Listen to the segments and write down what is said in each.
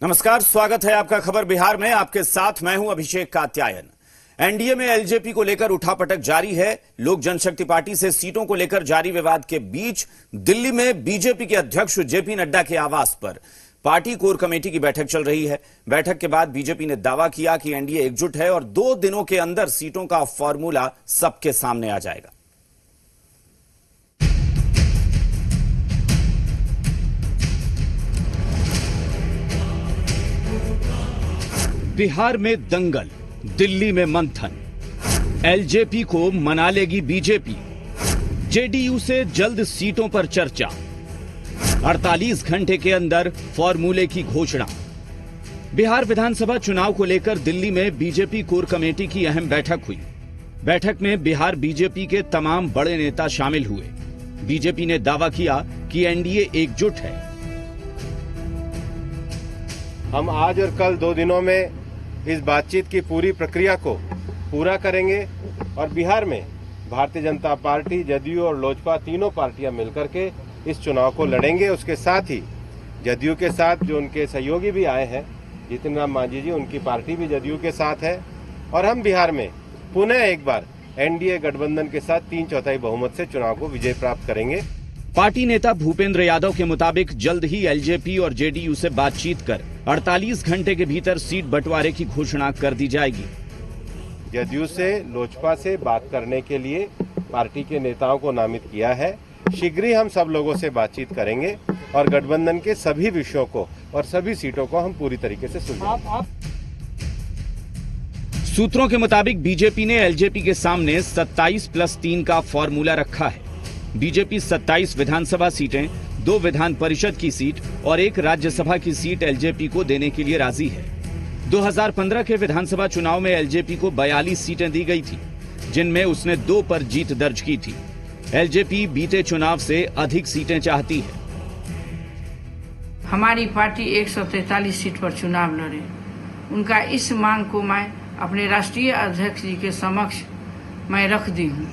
नमस्कार, स्वागत है आपका खबर बिहार में। आपके साथ मैं हूं अभिषेक कात्यायन। एनडीए में एलजेपी को लेकर उठापटक जारी है। लोक जनशक्ति पार्टी से सीटों को लेकर जारी विवाद के बीच दिल्ली में बीजेपी के अध्यक्ष जेपी नड्डा के आवास पर पार्टी कोर कमेटी की बैठक चल रही है। बैठक के बाद बीजेपी ने दावा किया कि एनडीए एकजुट है और 2 दिनों के अंदर सीटों का फॉर्मूला सबके सामने आ जाएगा। बिहार में दंगल, दिल्ली में मंथन। एलजेपी को मना लेगी बीजेपी। जेडीयू से जल्द सीटों पर चर्चा। 48 घंटे के अंदर फॉर्मूले की घोषणा। बिहार विधानसभा चुनाव को लेकर दिल्ली में बीजेपी कोर कमेटी की अहम बैठक हुई। बैठक में बिहार बीजेपी के तमाम बड़े नेता शामिल हुए। बीजेपी ने दावा किया कि एनडीए एकजुट है। हम आज और कल 2 दिनों में इस बातचीत की पूरी प्रक्रिया को पूरा करेंगे और बिहार में भारतीय जनता पार्टी, जदयू और लोजपा तीनों पार्टियां मिलकर के इस चुनाव को लड़ेंगे। उसके साथ ही जदयू के साथ जो उनके सहयोगी भी आए हैं, जितिन राम मांझी जी, उनकी पार्टी भी जदयू के साथ है और हम बिहार में पुनः एक बार एनडीए गठबंधन के साथ 3/4 बहुमत से चुनाव को विजय प्राप्त करेंगे। पार्टी नेता भूपेंद्र यादव के मुताबिक जल्द ही एलजेपी और जेडीयू से बातचीत कर 48 घंटे के भीतर सीट बंटवारे की घोषणा कर दी जाएगी। जदयू से, लोजपा से बात करने के लिए पार्टी के नेताओं को नामित किया है। शीघ्र ही हम सब लोगों से बातचीत करेंगे और गठबंधन के सभी विषयों को और सभी सीटों को हम पूरी तरीके से सुलझाएंगे। सूत्रों के मुताबिक बीजेपी ने एलजेपी के सामने 27+3 का फॉर्मूला रखा है। बीजेपी 27 विधानसभा सीटें, 2 विधान परिषद की सीट और 1 राज्यसभा की सीट एलजेपी को देने के लिए राजी है। 2015 के विधानसभा चुनाव में एलजेपी को 42 सीटें दी गई थी, जिनमें उसने 2 पर जीत दर्ज की थी। एलजेपी बीते चुनाव से अधिक सीटें चाहती है। हमारी पार्टी 143 सीट पर चुनाव लड़े। उनका इस मांग को मैं अपने राष्ट्रीय अध्यक्ष जी के समक्ष मैं रख दी हूँ।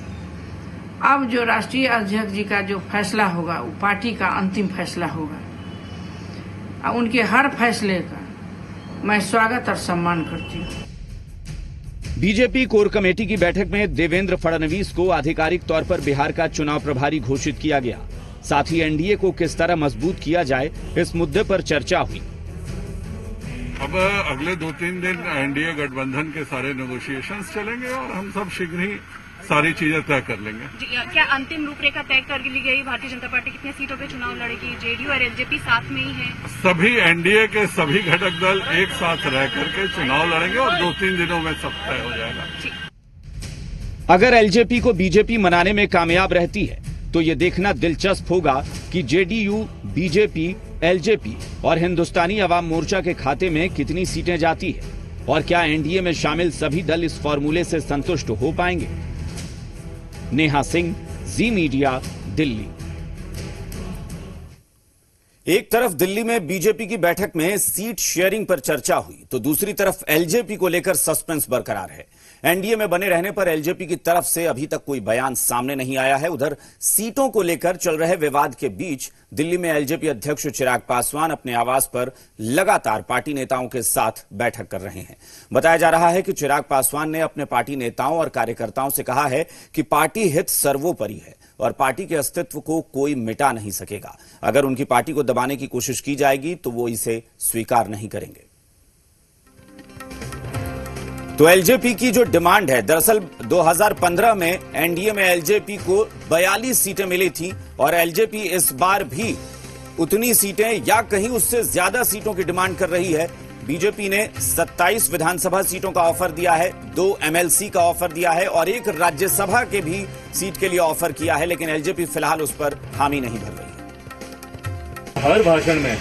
अब जो राष्ट्रीय अध्यक्ष जी का जो फैसला होगा वो पार्टी का अंतिम फैसला होगा। उनके हर फैसले का मैं स्वागत और सम्मान करती हूँ। बीजेपी कोर कमेटी की बैठक में देवेंद्र फडणवीस को आधिकारिक तौर पर बिहार का चुनाव प्रभारी घोषित किया गया। साथ ही एनडीए को किस तरह मजबूत किया जाए, इस मुद्दे पर चर्चा हुई। अब अगले 2-3 दिन एनडीए गठबंधन के सारे नेगोशिएशंस चलेंगे और हम सब शीघ्र ही सारी चीजें तय कर लेंगे। क्या अंतिम रूपरेखा तय कर ली गई? भारतीय जनता पार्टी कितने सीटों पे चुनाव लड़ेगी? जेडीयू और एलजेपी साथ में ही है? सभी एनडीए के सभी घटक दल एक साथ रह करके चुनाव लड़ेंगे और 2-3 दिनों में सब तय हो जाएगा। अगर एलजेपी को बीजेपी मनाने में कामयाब रहती है तो ये देखना दिलचस्प होगा कि जेडीयू, बीजेपी, एलजेपी और हिंदुस्तानी अवाम मोर्चा के खाते में कितनी सीटें जाती है और क्या एनडीए में शामिल सभी दल इस फॉर्मूले से संतुष्ट हो पाएंगे। नेहा सिंह, जी मीडिया, दिल्ली। एक तरफ दिल्ली में बीजेपी की बैठक में सीट शेयरिंग पर चर्चा हुई तो दूसरी तरफ एलजेपी को लेकर सस्पेंस बरकरार है। एनडीए में बने रहने पर एलजेपी की तरफ से अभी तक कोई बयान सामने नहीं आया है। उधर सीटों को लेकर चल रहे विवाद के बीच दिल्ली में एलजेपी अध्यक्ष चिराग पासवान अपने आवास पर लगातार पार्टी नेताओं के साथ बैठक कर रहे हैं। बताया जा रहा है कि चिराग पासवान ने अपने पार्टी नेताओं और कार्यकर्ताओं से कहा है कि पार्टी हित सर्वोपरि है और पार्टी के अस्तित्व को कोई मिटा नहीं सकेगा। अगर उनकी पार्टी को दबाने की कोशिश की जाएगी तो वो इसे स्वीकार नहीं करेंगे। तो एलजेपी की जो डिमांड है, दरअसल 2015 में एनडीए में एलजेपी को 42 सीटें मिली थी और एलजेपी इस बार भी उतनी सीटें या कहीं उससे ज्यादा सीटों की डिमांड कर रही है। बीजेपी ने 27 विधानसभा सीटों का ऑफर दिया है, 2 एमएलसी का ऑफर दिया है और 1 राज्यसभा के भी सीट के लिए ऑफर किया है, लेकिन एलजेपी फिलहाल उस पर हामी नहीं भर रही है। हर भाषण में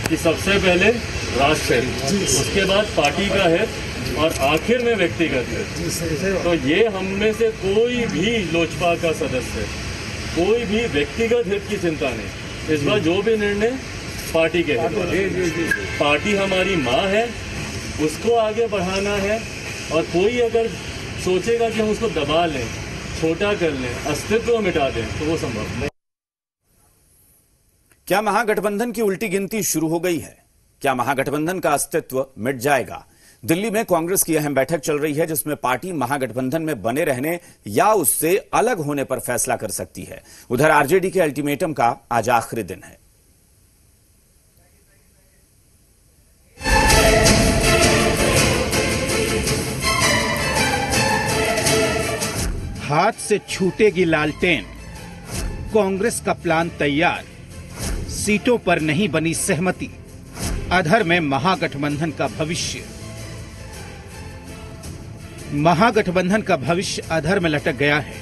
कि सबसे पहले राष्ट्र है, उसके बाद पार्टी का है और आखिर में व्यक्तिगत है। तो ये हम में से कोई भी लोजपा का सदस्य, कोई भी व्यक्तिगत हित की चिंता नहीं। इस बार जो भी निर्णय पार्टी के हित, पार्टी हमारी माँ है, उसको आगे बढ़ाना है और कोई अगर सोचेगा कि हम उसको दबा लें, छोटा कर लें, अस्तित्व मिटा दें, तो वो संभव नहीं। क्या महागठबंधन की उल्टी गिनती शुरू हो गई है? क्या महागठबंधन का अस्तित्व मिट जाएगा? दिल्ली में कांग्रेस की अहम बैठक चल रही है, जिसमें पार्टी महागठबंधन में बने रहने या उससे अलग होने पर फैसला कर सकती है। उधर आरजेडी के अल्टीमेटम का आज आखिरी दिन है। हाथ से छूटेगी लालटेन, कांग्रेस का प्लान तैयार, सीटों पर नहीं बनी सहमति, अधर में महागठबंधन का भविष्य। महागठबंधन का भविष्य अधर में लटक गया है।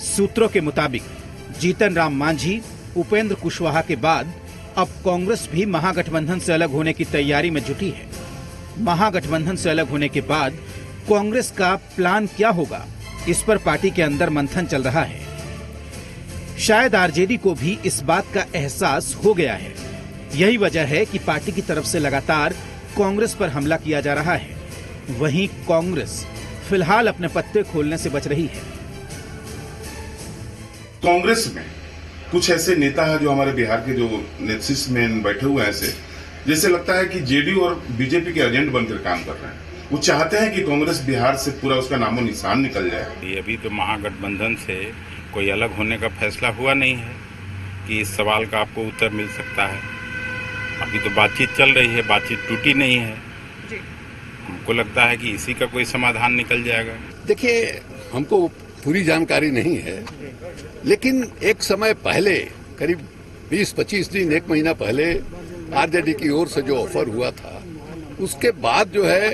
सूत्रों के मुताबिक जीतन राम मांझी, उपेंद्र कुशवाहा के बाद अब कांग्रेस भी महागठबंधन से अलग होने की तैयारी में जुटी है। महागठबंधन से अलग होने के बाद कांग्रेस का प्लान क्या होगा, इस पर पार्टी के अंदर मंथन चल रहा है। शायद आरजेडी को भी इस बात का एहसास हो गया है। यही वजह है कि पार्टी की तरफ से लगातार कांग्रेस पर हमला किया जा रहा है। वहीं कांग्रेस फिलहाल अपने पत्ते खोलने से बच रही है। कांग्रेस में कुछ ऐसे नेता है जो हमारे बिहार के जो नेतृत्व में बैठे हुए हैं, ऐसे जैसे लगता है कि जेडीयू और बीजेपी के एजेंट बनकर काम कर रहे हैं। वो चाहते हैं कि कांग्रेस बिहार से पूरा उसका नामो निशान निकल जाए। ये अभी तो महागठबंधन से कोई अलग होने का फैसला हुआ नहीं है कि इस सवाल का आपको उत्तर मिल सकता है। अभी तो बातचीत चल रही है, बातचीत टूटी नहीं है। हमको लगता है कि इसी का कोई समाधान निकल जाएगा। देखिए, हमको पूरी जानकारी नहीं है, लेकिन एक समय पहले करीब 20-25 दिन, एक महीना पहले आरजेडी की ओर से जो ऑफर हुआ था, उसके बाद जो है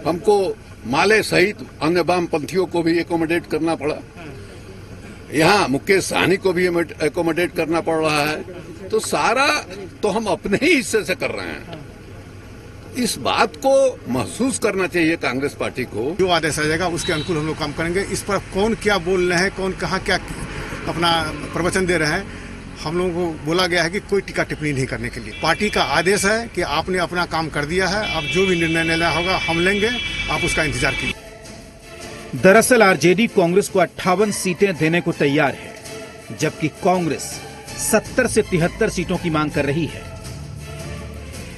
हमको माले सहित अन्य वामपंथियों को भी एकोमोडेट करना पड़ा। यहाँ मुकेश सहनी को भी एकोमोडेट करना पड़ रहा है। तो सारा तो हम अपने ही हिस्से से कर रहे हैं। इस बात को महसूस करना चाहिए कांग्रेस पार्टी को। जो आदेश आ जाएगा उसके अनुकूल हम लोग काम करेंगे। इस पर कौन क्या बोल रहे हैं, कौन कहाँ क्या अपना प्रवचन दे रहे हैं, हम लोगों को बोला गया है कि कोई टीका टिप्पणी नहीं करने के लिए। पार्टी का आदेश है कि आपने अपना काम कर दिया है, अब जो भी निर्णय लेना होगा हम लेंगे, आप उसका इंतजार कीजिए। दरअसल आरजेडी कांग्रेस को 58 सीटें देने को तैयार है, जबकि कांग्रेस 70 से 73 सीटों की मांग कर रही है।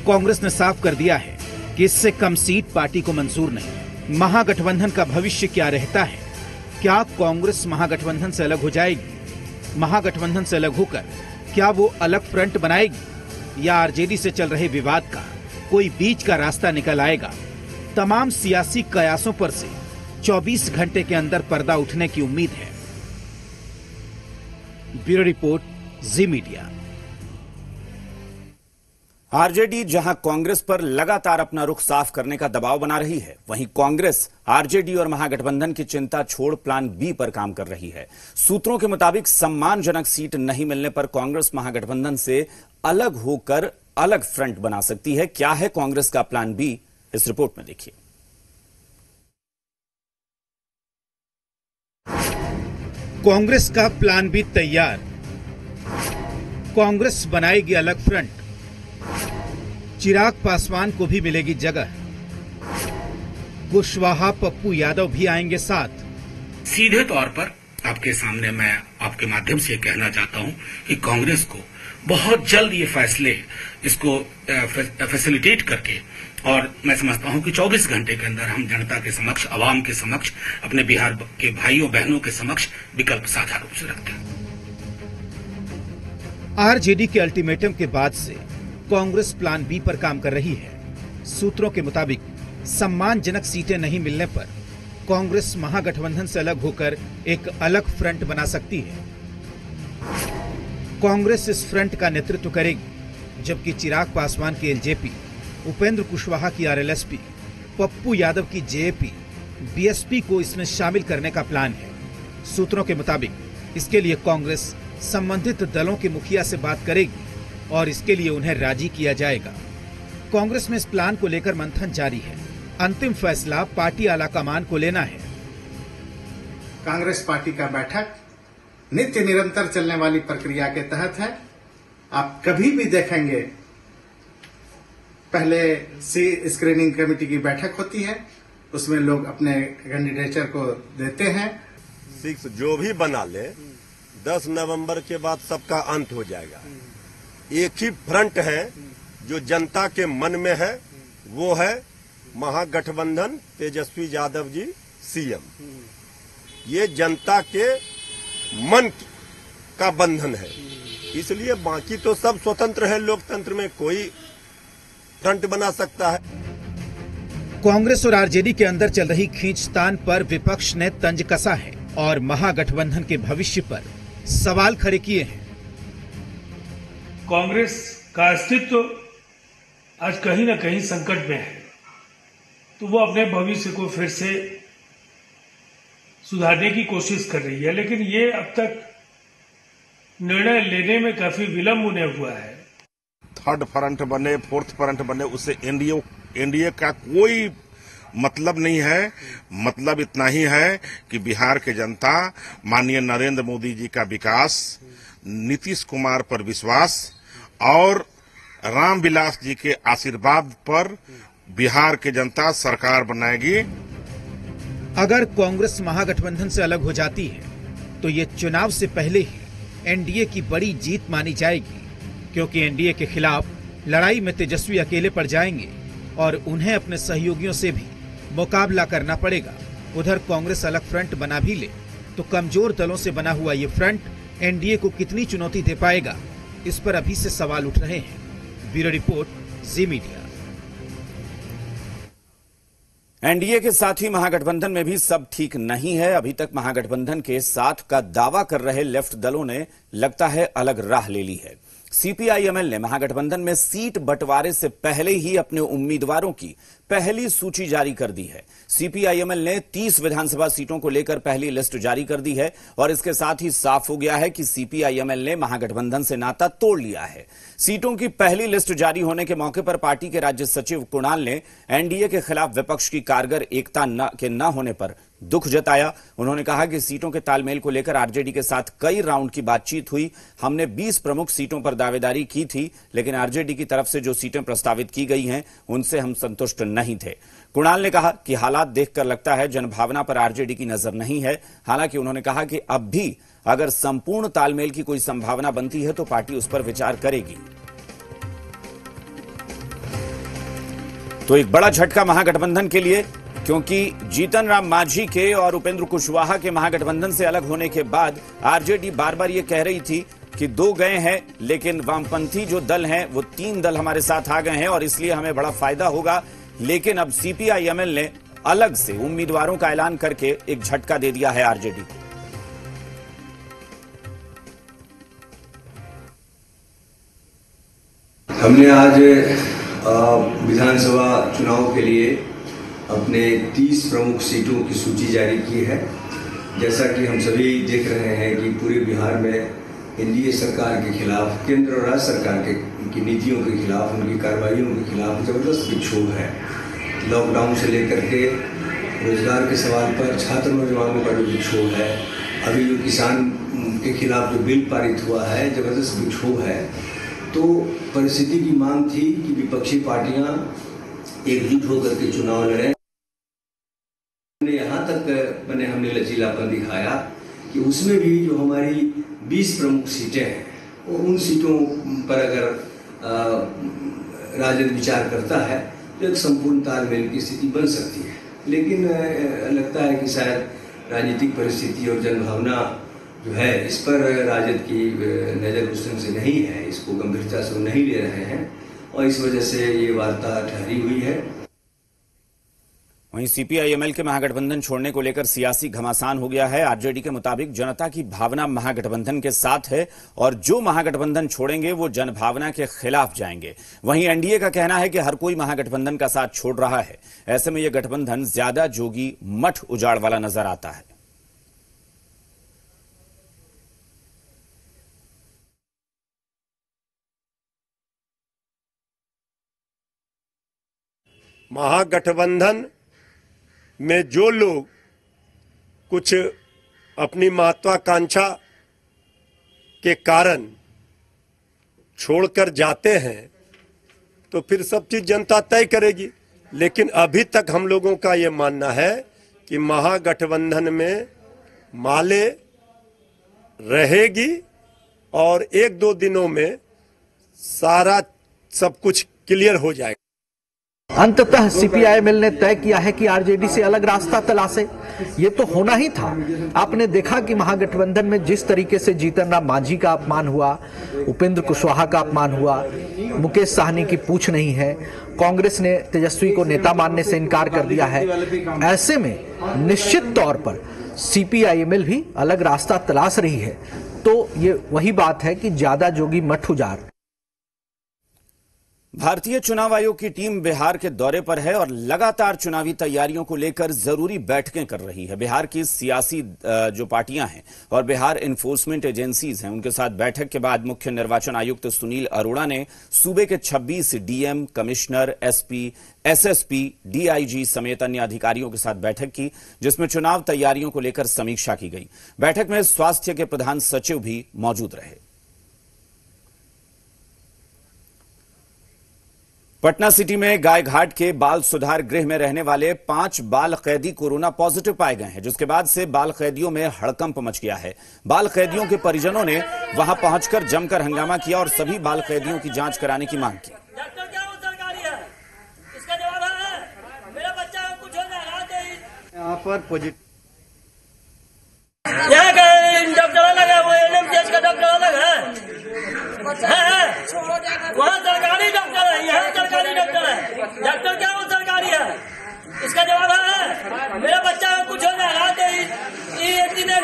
कांग्रेस ने साफ कर दिया है कि इससे कम सीट पार्टी को मंजूर नहीं। महागठबंधन का भविष्य क्या रहता है? क्या कांग्रेस महागठबंधन से अलग हो जाएगी? महागठबंधन से अलग होकर क्या वो अलग फ्रंट बनाएगी, या आरजेडी से चल रहे विवाद का कोई बीच का रास्ता निकल आएगा? तमाम सियासी कयासों पर से 24 घंटे के अंदर पर्दा उठने की उम्मीद है। ब्यूरो रिपोर्ट, जी मीडिया। आरजेडी जहां कांग्रेस पर लगातार अपना रुख साफ करने का दबाव बना रही है, वहीं कांग्रेस आरजेडी और महागठबंधन की चिंता छोड़ प्लान बी पर काम कर रही है। सूत्रों के मुताबिक सम्मानजनक सीट नहीं मिलने पर कांग्रेस महागठबंधन से अलग होकर अलग फ्रंट बना सकती है। क्या है कांग्रेस का प्लान बी, इस रिपोर्ट में देखिए। कांग्रेस का प्लान बी तैयार। कांग्रेस बनाएगी अलग फ्रंट। चिराग पासवान को भी मिलेगी जगह। कुशवाहा, पप्पू यादव भी आएंगे साथ। सीधे तौर पर आपके सामने मैं आपके माध्यम से कहना चाहता हूं कि कांग्रेस को बहुत जल्द ये फैसले इसको फैसिलिटेट करके, और मैं समझता हूं कि 24 घंटे के अंदर हम जनता के समक्ष, आवाम के समक्ष, अपने बिहार के भाइयों बहनों के समक्ष विकल्प साझा रूप से रखते हैं। आरजेडी के अल्टीमेटम के बाद से कांग्रेस प्लान बी पर काम कर रही है। सूत्रों के मुताबिक सम्मानजनक सीटें नहीं मिलने पर कांग्रेस महागठबंधन से अलग होकर एक अलग फ्रंट बना सकती है। कांग्रेस इस फ्रंट का नेतृत्व करेगी, जबकि चिराग पासवान की एलजेपी, उपेंद्र कुशवाहा की आरएलएसपी, पप्पू यादव की जेएपी, बीएसपी को इसमें शामिल करने का प्लान है। सूत्रों के मुताबिक इसके लिए कांग्रेस संबंधित दलों के मुखिया से बात करेगी और इसके लिए उन्हें राजी किया जाएगा। कांग्रेस में इस प्लान को लेकर मंथन जारी है। अंतिम फैसला पार्टी आलाकमान को लेना है। कांग्रेस पार्टी का बैठक नित्य निरंतर चलने वाली प्रक्रिया के तहत है। आप कभी भी देखेंगे, पहले स्क्रीनिंग कमेटी की बैठक होती है, उसमें लोग अपने कैंडिडेचर को देते हैं। 6 जो भी बना ले, 10 नवंबर के बाद सबका अंत हो जाएगा। एक ही फ्रंट है जो जनता के मन में है वो है महागठबंधन तेजस्वी यादव जी सीएम। ये जनता के मन का बंधन है, इसलिए बाकी तो सब स्वतंत्र है। लोकतंत्र में कोई फ्रंट बना सकता है। कांग्रेस और आरजेडी के अंदर चल रही खींचतान पर विपक्ष ने तंज कसा है और महागठबंधन के भविष्य पर सवाल खड़े किए हैं। कांग्रेस का अस्तित्व आज कहीं न कहीं संकट में है, तो वो अपने भविष्य को फिर से सुधारने की कोशिश कर रही है, लेकिन ये अब तक निर्णय लेने में काफी विलंब होने हुआ है। थर्ड फ्रंट बने, फोर्थ फ्रंट बने, उससे एनडीए का कोई मतलब नहीं है। मतलब इतना ही है कि बिहार के जनता माननीय नरेंद्र मोदी जी का विकास, नीतीश कुमार पर विश्वास और रामविलास जी के आशीर्वाद पर बिहार की जनता सरकार बनाएगी। अगर कांग्रेस महागठबंधन से अलग हो जाती है तो ये चुनाव से पहले ही एनडीए की बड़ी जीत मानी जाएगी, क्योंकि एनडीए के खिलाफ लड़ाई में तेजस्वी अकेले पड़ जाएंगे और उन्हें अपने सहयोगियों से भी मुकाबला करना पड़ेगा। उधर कांग्रेस अलग फ्रंट बना भी ले तो कमजोर दलों से बना हुआ ये फ्रंट एनडीए को कितनी चुनौती दे पाएगा, इस पर अभी से सवाल उठ रहे हैं। ब्यूरो रिपोर्ट, जी मीडिया। एनडीए के साथ ही महागठबंधन में भी सब ठीक नहीं है। अभी तक महागठबंधन के साथ का दावा कर रहे लेफ्ट दलों ने लगता है अलग राह ले ली है। सीपीआईएमएल ने महागठबंधन में सीट बंटवारे से पहले ही अपने उम्मीदवारों की पहली सूची जारी कर दी है। सीपीआईएमएल ने 30 विधानसभा सीटों को लेकर पहली लिस्ट जारी कर दी है और इसके साथ ही साफ हो गया है कि सीपीआईएमएल ने महागठबंधन से नाता तोड़ लिया है। सीटों की पहली लिस्ट जारी होने के मौके पर पार्टी के राज्य सचिव कुणाल ने एनडीए के खिलाफ विपक्ष की कारगर एकता न होने पर दुख जताया। उन्होंने कहा कि सीटों के तालमेल को लेकर आरजेडी के साथ कई राउंड की बातचीत हुई। हमने 20 प्रमुख सीटों पर दावेदारी की थी, लेकिन आरजेडी की तरफ से जो सीटें प्रस्तावित की गई हैं उनसे हम संतुष्ट नहीं थे। कुणाल ने कहा कि हालात देखकर लगता है जनभावना पर आरजेडी की नजर नहीं है। हालांकि उन्होंने कहा कि अब भी अगर संपूर्ण तालमेल की कोई संभावना बनती है तो पार्टी उस पर विचार करेगी। तो एक बड़ा झटका महागठबंधन के लिए, क्योंकि जीतन राम मांझी के और उपेंद्र कुशवाहा के महागठबंधन से अलग होने के बाद आरजेडी बार बार ये कह रही थी कि 2 गए हैं, लेकिन वामपंथी जो दल हैं वो 3 दल हमारे साथ आ गए हैं और इसलिए हमें बड़ा फायदा होगा। लेकिन अब सीपीआईएमएल ने अलग से उम्मीदवारों का ऐलान करके एक झटका दे दिया है आरजेडी को। हमने आज विधानसभा चुनाव के लिए अपने 30 प्रमुख सीटों की सूची जारी की है। जैसा कि हम सभी देख रहे हैं कि पूरे बिहार में एनडीए सरकार के खिलाफ, केंद्र और राज्य सरकार की नीतियों के खिलाफ, उनकी कार्रवाइयों के खिलाफ जबरदस्त विक्षोभ है। लॉकडाउन से लेकर के रोजगार के सवाल पर छात्र नौजवानों का जो विक्षोभ है, अभी जो किसान के खिलाफ जो बिल पारित हुआ है, जबरदस्त विक्षोभ है। तो परिस्थिति की मांग थी कि विपक्षी पार्टियां एकजुट होकर के चुनाव लड़ें। यहाँ तक हमने लचीलापन दिखाया कि उसमें भी जो हमारी 20 प्रमुख सीटें हैं, उन सीटों पर अगर राजद विचार करता है तो एक संपूर्ण तालमेल की स्थिति बन सकती है। लेकिन लगता है कि शायद राजनीतिक परिस्थिति और जनभावना जो है इस पर राजद की नजर उस ढंग से नहीं है, इसको गंभीरता से नहीं ले रहे हैं और इस वजह से ये वार्ता ठहरी हुई है। वहीं सीपीआईएमएल के महागठबंधन छोड़ने को लेकर सियासी घमासान हो गया है। आरजेडी के मुताबिक जनता की भावना महागठबंधन के साथ है और जो महागठबंधन छोड़ेंगे वो जनभावना के खिलाफ जाएंगे। वहीं एनडीए का कहना है कि हर कोई महागठबंधन का साथ छोड़ रहा है। ऐसे में यह गठबंधन ज्यादा जोगी मठ उजाड़ वाला नजर आता है। महागठबंधन में जो लोग कुछ अपनी महत्वाकांक्षा के कारण छोड़कर जाते हैं तो फिर सब चीज जनता तय करेगी। लेकिन अभी तक हम लोगों का ये मानना है कि महागठबंधन में माले रहेगी और 1-2 दिनों में सारा सब कुछ क्लियर हो जाएगा। अंततः सीपीआईएमएल ने तय किया है कि आरजेडी से अलग रास्ता तलाशे। ये तो होना ही था। आपने देखा कि महागठबंधन में जिस तरीके से जीतन राम मांझी का अपमान हुआ, उपेंद्र कुशवाहा का अपमान हुआ, मुकेश साहनी की पूछ नहीं है, कांग्रेस ने तेजस्वी को नेता मानने से इनकार कर दिया है। ऐसे में निश्चित तौर पर सीपीआईएमएल भी अलग रास्ता तलाश रही है। तो ये वही बात है कि ज्यादा जोगी मठ उजाड़। भारतीय चुनाव आयोग की टीम बिहार के दौरे पर है और लगातार चुनावी तैयारियों को लेकर जरूरी बैठकें कर रही है। बिहार की सियासी जो पार्टियां हैं और बिहार एनफोर्समेंट एजेंसीज हैं, उनके साथ बैठक के बाद मुख्य निर्वाचन आयुक्त सुनील अरोड़ा ने सूबे के 26 DM, commissioner, SP, SSP, DIG समेत अन्य अधिकारियों के साथ बैठक की, जिसमें चुनाव तैयारियों को लेकर समीक्षा की गई। बैठक में स्वास्थ्य के प्रधान सचिव भी मौजूद रहे। पटना सिटी में गायघाट के बाल सुधार गृह में रहने वाले 5 बाल कैदी कोरोना पॉजिटिव पाए गए हैं, जिसके बाद से बाल कैदियों में हड़कंप मच गया है। बाल कैदियों के परिजनों ने वहां पहुंचकर जमकर हंगामा किया और सभी बाल कैदियों की जांच कराने की मांग की। यहाँ पर पॉजिटिव डॉक्टर लगा वो एनएमसीएच का डॉक्टर अलग है, वहाँ सरकारी डॉक्टर है, यहाँ सरकारी डॉक्टर है। डॉक्टर क्या वो सरकारी है, इसका जवाब है। मेरा बच्चा को कुछ हो जाए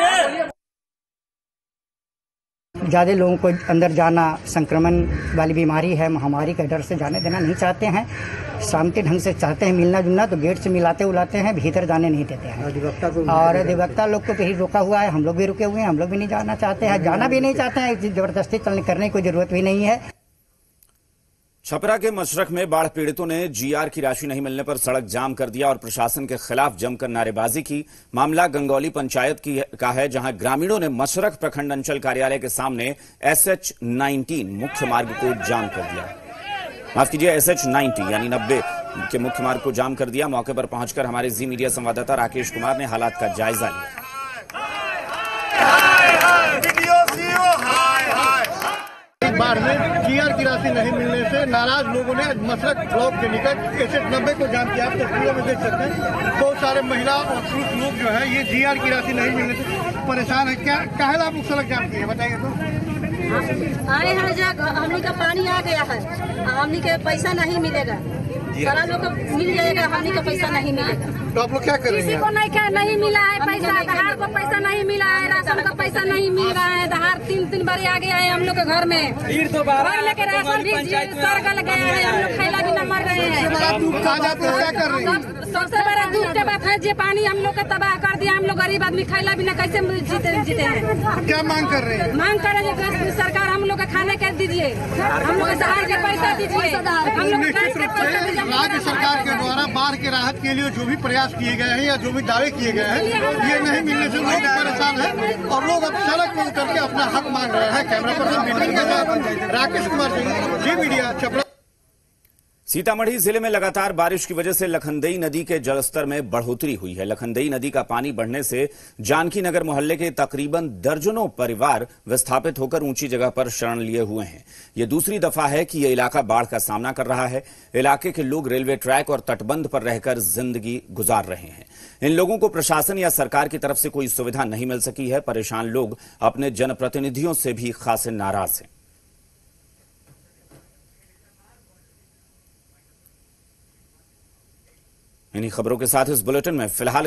है। ज़्यादा लोगों को अंदर जाना, संक्रमण वाली बीमारी है, महामारी का डर से जाने देना नहीं चाहते हैं। शांति ढंग से चाहते हैं मिलना जुलना, तो गेट से मिलाते उलाते हैं, भीतर जाने नहीं देते हैं। और अधिवक्ता लोग को कहीं रोका हुआ है, हम लोग भी रुके हुए हैं, हम लोग भी नहीं जाना चाहते हैं, जाना भी नहीं चाहते हैं। जबरदस्ती करने की जरूरत भी नहीं है। छपरा के मशरख में बाढ़ पीड़ितों ने जीआर की राशि नहीं मिलने पर सड़क जाम कर दिया और प्रशासन के खिलाफ जमकर नारेबाजी की। मामला गंगौली पंचायत का है, जहां ग्रामीणों ने मशरख प्रखंड अंचल कार्यालय के सामने SH19 मुख्य मार्ग को जाम कर दिया। माफ कीजिए, SH90 यानी 90 के मुख्य मार्ग को जाम कर दिया। मौके पर पहुंचकर हमारे जी मीडिया संवाददाता राकेश कुमार ने हालात का जायजा लिया। बाढ़ में जीआर की राशि नहीं मिलने से नाराज लोगों ने मशरख ब्लॉक के निकट SH90 को जाम किया। आप तस्वीरों में देख सकते हैं, बहुत सारे महिला और पुरुष लोग जो है ये जीआर की राशि नहीं मिलने से परेशान है। क्या काहे आप सड़क जाम किए, बताइए तो। आए हैं, हमनी का पानी आ गया है, हमनी के पैसा नहीं मिलेगा, सारा लोग को मिल जाएगा, हमनी का पैसा नहीं मिलेगा। तो आप लोग क्या कर रहे हैं? किसी को नहीं मिला है पैसा, दहाड़ को पैसा नहीं मिला है, राशन का पैसा नहीं मिल रहा है। दहाड़ 3 बार आ गया है हम लोग के घर में, घर लेके राशन भी सरगल गया है, हम लोग खैला भी न मर रहे हैं। सबसे बड़ा दुख के बात है, जो पानी हम लोग के तबाह कर दिया। हम लोग गरीब आदमी खैला भी न कैसे जीते हैं। क्या मांग कर रहे हैं? मांग कर रहे हैं सरकार हम लोग का खाने के दीजिए, हम लोग दहाड़ के पैसा दीजिए, हम लोग राज्य सरकार के द्वारा बाढ़ के राहत के लिए जो भी प्रयास किए गए हैं या जो भी दावे किए गए हैं, ये नहीं मिलने से लोग परेशान हैं और लोग अब सड़क पर उतर के अपना हक मांग रहे हैं। कैमरा पर्सन राकेश कुमार सिंह, जी मीडिया, छपरा। सीतामढ़ी जिले में लगातार बारिश की वजह से लखनदेई नदी के जलस्तर में बढ़ोतरी हुई है। लखनदेई नदी का पानी बढ़ने से जानकी नगर मोहल्ले के तकरीबन दर्जनों परिवार विस्थापित होकर ऊंची जगह पर शरण लिए हुए हैं। यह दूसरी दफा है कि यह इलाका बाढ़ का सामना कर रहा है। इलाके के लोग रेलवे ट्रैक और तटबंध पर रहकर जिंदगी गुजार रहे हैं। इन लोगों को प्रशासन या सरकार की तरफ से कोई सुविधा नहीं मिल सकी है। परेशान लोग अपने जनप्रतिनिधियों से भी खासे नाराज हैं। इन्हीं खबरों के साथ इस बुलेटिन में फिलहाल